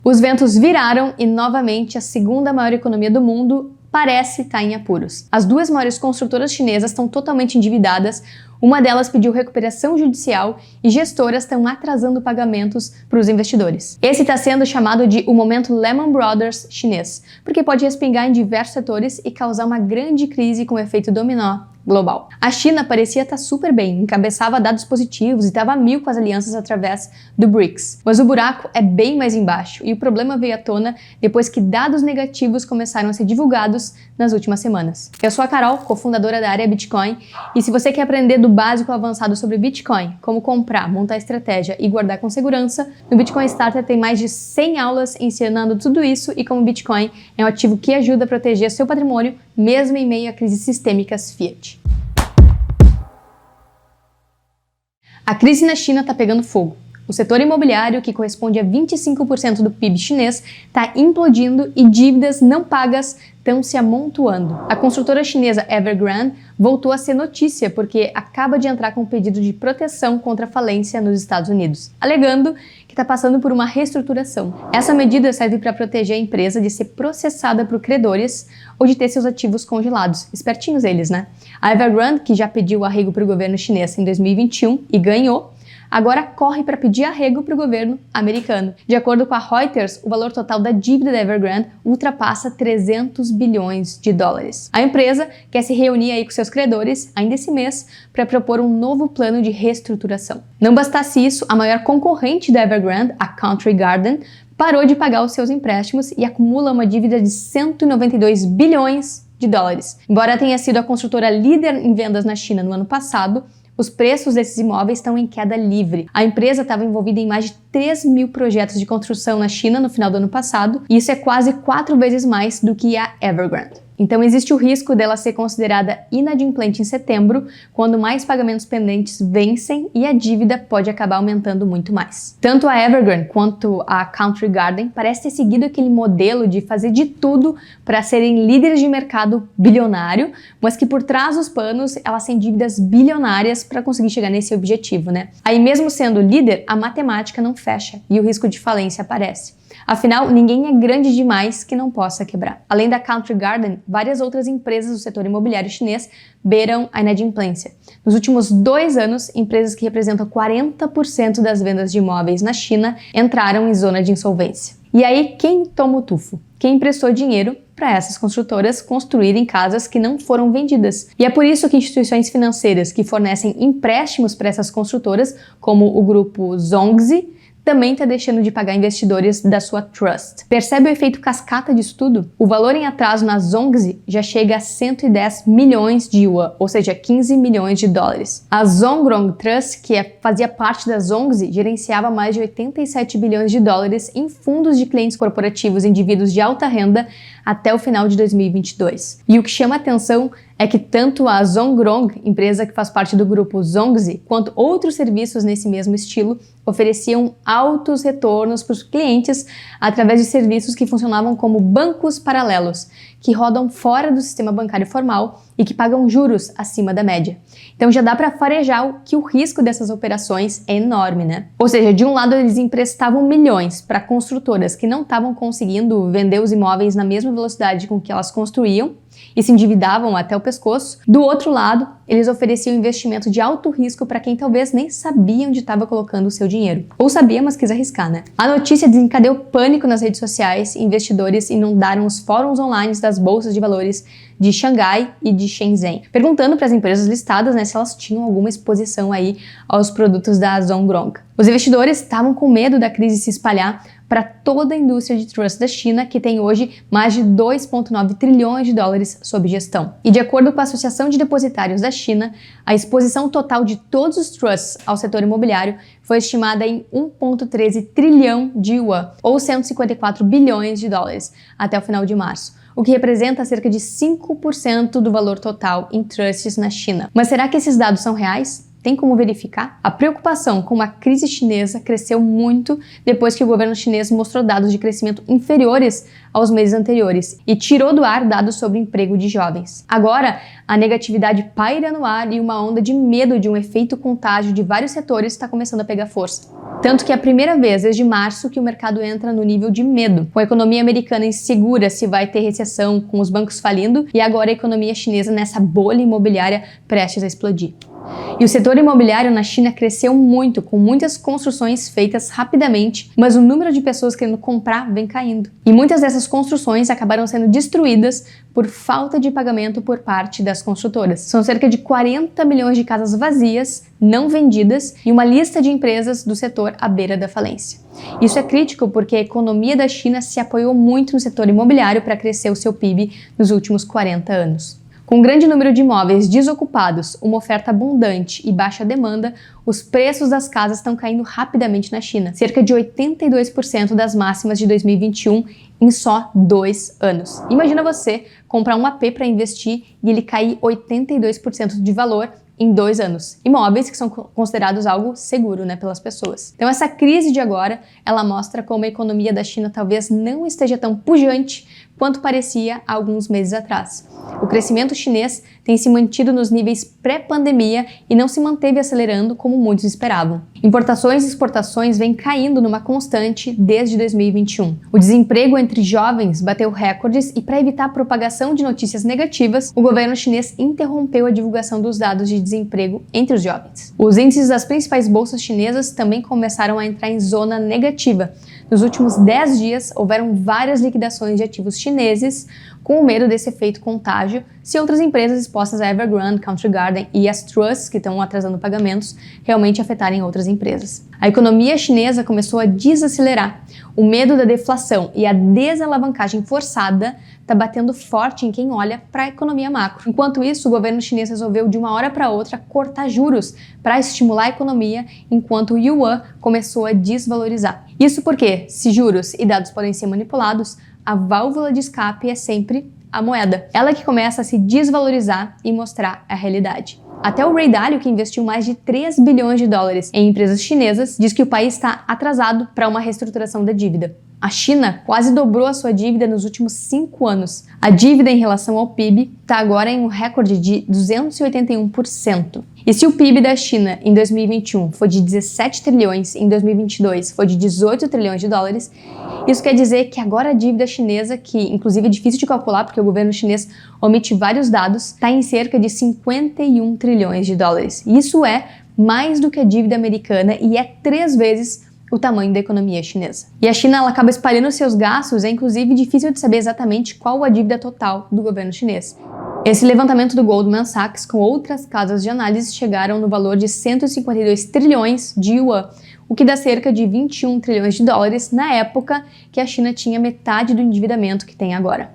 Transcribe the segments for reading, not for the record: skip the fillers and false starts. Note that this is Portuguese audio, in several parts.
Os ventos viraram e, novamente, a segunda maior economia do mundo parece estar em apuros. As duas maiores construtoras chinesas estão totalmente endividadas, uma delas pediu recuperação judicial e gestoras estão atrasando pagamentos para os investidores. Esse está sendo chamado de o momento Lehman Brothers chinês, porque pode respingar em diversos setores e causar uma grande crise com efeito dominó global. A China parecia estar super bem, encabeçava dados positivos e estava a mil com as alianças através do BRICS. Mas o buraco é bem mais embaixo e o problema veio à tona depois que dados negativos começaram a ser divulgados nas últimas semanas. Eu sou a Carol, cofundadora da área Bitcoin, e se você quer aprender do básico ao avançado sobre Bitcoin, como comprar, montar estratégia e guardar com segurança, no Bitcoin Starter tem mais de 100 aulas ensinando tudo isso e como Bitcoin é um ativo que ajuda a proteger seu patrimônio mesmo em meio a crises sistêmicas fiat. A crise na China está pegando fogo. O setor imobiliário, que corresponde a 25% do PIB chinês, está implodindo e dívidas não pagas estão se amontoando. A construtora chinesa Evergrande voltou a ser notícia porque acaba de entrar com um pedido de proteção contra a falência nos Estados Unidos, alegando que está passando por uma reestruturação. Essa medida serve para proteger a empresa de ser processada por credores ou de ter seus ativos congelados. Espertinhos eles, né? A Evergrande, que já pediu arrego para o governo chinês em 2021 e ganhou, agora corre para pedir arrego para o governo americano. De acordo com a Reuters, o valor total da dívida da Evergrande ultrapassa 300 bilhões de dólares. A empresa quer se reunir aí com seus credores ainda esse mês para propor um novo plano de reestruturação. Não bastasse isso, a maior concorrente da Evergrande, a Country Garden, parou de pagar os seus empréstimos e acumula uma dívida de 192 bilhões de dólares. Embora tenha sido a construtora líder em vendas na China no ano passado, os preços desses imóveis estão em queda livre. A empresa estava envolvida em mais de 3 mil projetos de construção na China no final do ano passado, e isso é quase 4 vezes mais do que a Evergrande. Então existe o risco dela ser considerada inadimplente em setembro, quando mais pagamentos pendentes vencem e a dívida pode acabar aumentando muito mais. Tanto a Evergrande quanto a Country Garden parecem ter seguido aquele modelo de fazer de tudo para serem líderes de mercado bilionário, mas que por trás dos panos elas têm dívidas bilionárias para conseguir chegar nesse objetivo, né? Aí mesmo sendo líder, a matemática não fecha e o risco de falência aparece. Afinal, ninguém é grande demais que não possa quebrar. Além da Country Garden, várias outras empresas do setor imobiliário chinês beiram a inadimplência. Nos últimos 2 anos, empresas que representam 40% das vendas de imóveis na China entraram em zona de insolvência. E aí, quem toma o tufo? Quem emprestou dinheiro para essas construtoras construírem casas que não foram vendidas. E é por isso que instituições financeiras que fornecem empréstimos para essas construtoras, como o grupo Zongzi, também está deixando de pagar investidores da sua trust. Percebe o efeito cascata disso tudo? O valor em atraso na Zongzi já chega a 110 milhões de yuan, ou seja, 15 milhões de dólares. A Zongrong Trust, que fazia parte da Zongzi, gerenciava mais de 87 bilhões de dólares em fundos de clientes corporativos e indivíduos de alta renda até o final de 2022. E o que chama atenção é que tanto a Zongrong, empresa que faz parte do grupo Zongzi, quanto outros serviços nesse mesmo estilo, ofereciam altos retornos para os clientes através de serviços que funcionavam como bancos paralelos, que rodam fora do sistema bancário formal e que pagam juros acima da média. Então já dá para farejar que o risco dessas operações é enorme, né? Ou seja, de um lado eles emprestavam milhões para construtoras que não estavam conseguindo vender os imóveis na mesma velocidade com que elas construíam e se endividavam até o pescoço. Do outro lado, eles ofereciam investimento de alto risco para quem talvez nem sabia onde estava colocando o seu dinheiro. Ou sabia, mas quis arriscar, né? A notícia desencadeou pânico nas redes sociais e investidores inundaram os fóruns online das bolsas de valores de Xangai e de Shenzhen, perguntando para as empresas listadas, né, se elas tinham alguma exposição aí aos produtos da Zongrong. Os investidores estavam com medo da crise se espalhar para toda a indústria de trust da China, que tem hoje mais de 2,9 trilhões de dólares sob gestão. E de acordo com a Associação de Depositários da China, a exposição total de todos os trusts ao setor imobiliário foi estimada em 1,13 trilhão de yuan, ou 154 bilhões de dólares, até o final de março, o que representa cerca de 5% do valor total em trusts na China. Mas será que esses dados são reais? Tem como verificar? A preocupação com a crise chinesa cresceu muito depois que o governo chinês mostrou dados de crescimento inferiores aos meses anteriores e tirou do ar dados sobre emprego de jovens. Agora, a negatividade paira no ar e uma onda de medo de um efeito contágio de vários setores está começando a pegar força. Tanto que é a primeira vez desde março que o mercado entra no nível de medo, com a economia americana insegura se vai ter recessão, com os bancos falindo, e agora a economia chinesa nessa bolha imobiliária prestes a explodir. E o setor imobiliário na China cresceu muito, com muitas construções feitas rapidamente, mas o número de pessoas querendo comprar vem caindo. E muitas dessas construções acabaram sendo destruídas por falta de pagamento por parte das construtoras. São cerca de 40 milhões de casas vazias, não vendidas, e uma lista de empresas do setor à beira da falência. Isso é crítico porque a economia da China se apoiou muito no setor imobiliário para crescer o seu PIB nos últimos 40 anos. Com um grande número de imóveis desocupados, uma oferta abundante e baixa demanda, os preços das casas estão caindo rapidamente na China, cerca de 82% das máximas de 2021 em só 2 anos. Imagina você comprar um AP para investir e ele cair 82% de valor em 2 anos. Imóveis que são considerados algo seguro, pelas pessoas. Então essa crise de agora, ela mostra como a economia da China talvez não esteja tão pujante quanto parecia há alguns meses atrás. O crescimento chinês tem se mantido nos níveis pré-pandemia e não se manteve acelerando como muitos esperavam. Importações e exportações vêm caindo numa constante desde 2021. O desemprego entre jovens bateu recordes e, para evitar a propagação de notícias negativas, o governo chinês interrompeu a divulgação dos dados de desemprego entre os jovens. Os índices das principais bolsas chinesas também começaram a entrar em zona negativa. Nos últimos 10 dias, houveram várias liquidações de ativos chineses, com o medo desse efeito contágio se outras empresas expostas a Evergrande, Country Garden e as Trusts, que estão atrasando pagamentos, realmente afetarem outras empresas. A economia chinesa começou a desacelerar. O medo da deflação e a desalavancagem forçada está batendo forte em quem olha para a economia macro. Enquanto isso, o governo chinês resolveu de uma hora para outra cortar juros para estimular a economia, enquanto o yuan começou a desvalorizar. Isso porque, se juros e dados podem ser manipulados, a válvula de escape é sempre a moeda. Ela que começa a se desvalorizar e mostrar a realidade. Até o Ray Dalio, que investiu mais de 3 bilhões de dólares em empresas chinesas, diz que o país está atrasado para uma reestruturação da dívida. A China quase dobrou a sua dívida nos últimos 5 anos. A dívida em relação ao PIB está agora em um recorde de 281%. E se o PIB da China em 2021 foi de 17 trilhões, em 2022 foi de 18 trilhões de dólares, isso quer dizer que agora a dívida chinesa, que inclusive é difícil de calcular porque o governo chinês omite vários dados, está em cerca de 51 trilhões de dólares. Isso é mais do que a dívida americana e é 3 vezes o tamanho da economia chinesa. E a China ela acaba espalhando seus gastos, é inclusive difícil de saber exatamente qual a dívida total do governo chinês. Esse levantamento do Goldman Sachs com outras casas de análise chegaram no valor de 152 trilhões de yuan, o que dá cerca de 21 trilhões de dólares na época que a China tinha metade do endividamento que tem agora.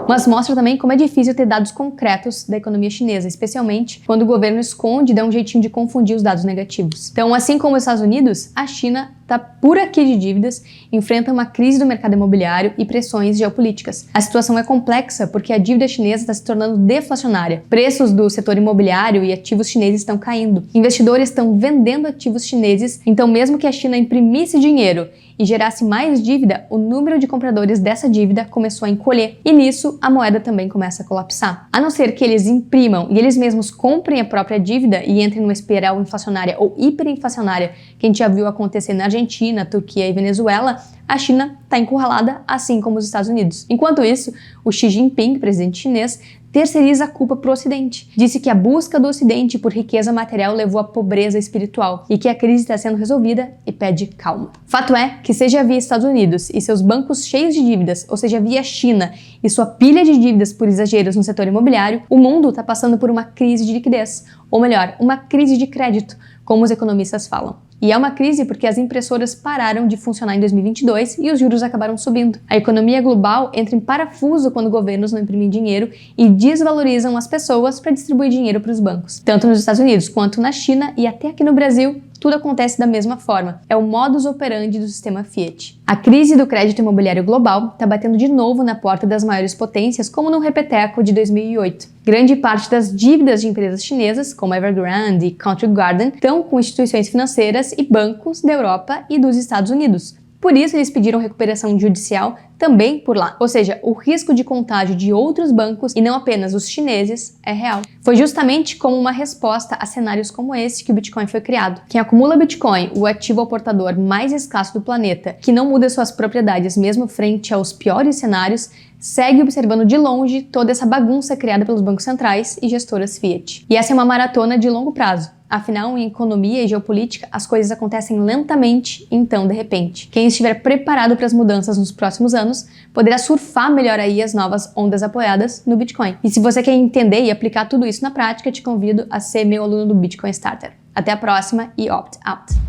Mas mostra também como é difícil ter dados concretos da economia chinesa, especialmente quando o governo esconde e dá um jeitinho de confundir os dados negativos. Então, assim como os Estados Unidos, a China está por aqui de dívidas, enfrenta uma crise do mercado imobiliário e pressões geopolíticas. A situação é complexa porque a dívida chinesa está se tornando deflacionária. Preços do setor imobiliário e ativos chineses estão caindo. Investidores estão vendendo ativos chineses, então mesmo que a China imprimisse dinheiro e gerasse mais dívida, o número de compradores dessa dívida começou a encolher e nisso a moeda também começa a colapsar. A não ser que eles imprimam e eles mesmos comprem a própria dívida e entrem numa espiral inflacionária ou hiperinflacionária que a gente já viu acontecer na Argentina, Turquia e Venezuela, a China está encurralada, assim como os Estados Unidos. Enquanto isso, o Xi Jinping, presidente chinês, terceiriza a culpa para o Ocidente. Disse que a busca do Ocidente por riqueza material levou à pobreza espiritual e que a crise está sendo resolvida e pede calma. Fato é que seja via Estados Unidos e seus bancos cheios de dívidas, ou seja via China e sua pilha de dívidas por exageros no setor imobiliário, o mundo está passando por uma crise de liquidez, ou melhor, uma crise de crédito, como os economistas falam. E é uma crise porque as impressoras pararam de funcionar em 2022 e os juros acabaram subindo. A economia global entra em parafuso quando governos não imprimem dinheiro e desvalorizam as pessoas para distribuir dinheiro para os bancos. Tanto nos Estados Unidos quanto na China e até aqui no Brasil, tudo acontece da mesma forma. É o modus operandi do sistema Fiat. A crise do crédito imobiliário global está batendo de novo na porta das maiores potências, como no repeteco de 2008. Grande parte das dívidas de empresas chinesas, como Evergrande e Country Garden, estão com instituições financeiras e bancos da Europa e dos Estados Unidos. Por isso, eles pediram recuperação judicial também por lá. Ou seja, o risco de contágio de outros bancos, e não apenas os chineses, é real. Foi justamente como uma resposta a cenários como esse que o Bitcoin foi criado. Quem acumula Bitcoin, o ativo ao portador mais escasso do planeta, que não muda suas propriedades mesmo frente aos piores cenários, segue observando de longe toda essa bagunça criada pelos bancos centrais e gestoras Fiat. E essa é uma maratona de longo prazo. Afinal, em economia e geopolítica, as coisas acontecem lentamente, então de repente. Quem estiver preparado para as mudanças nos próximos anos, poderá surfar melhor aí as novas ondas apoiadas no Bitcoin. E se você quer entender e aplicar tudo isso na prática, te convido a ser meu aluno do Bitcoin Starter. Até a próxima e opt out!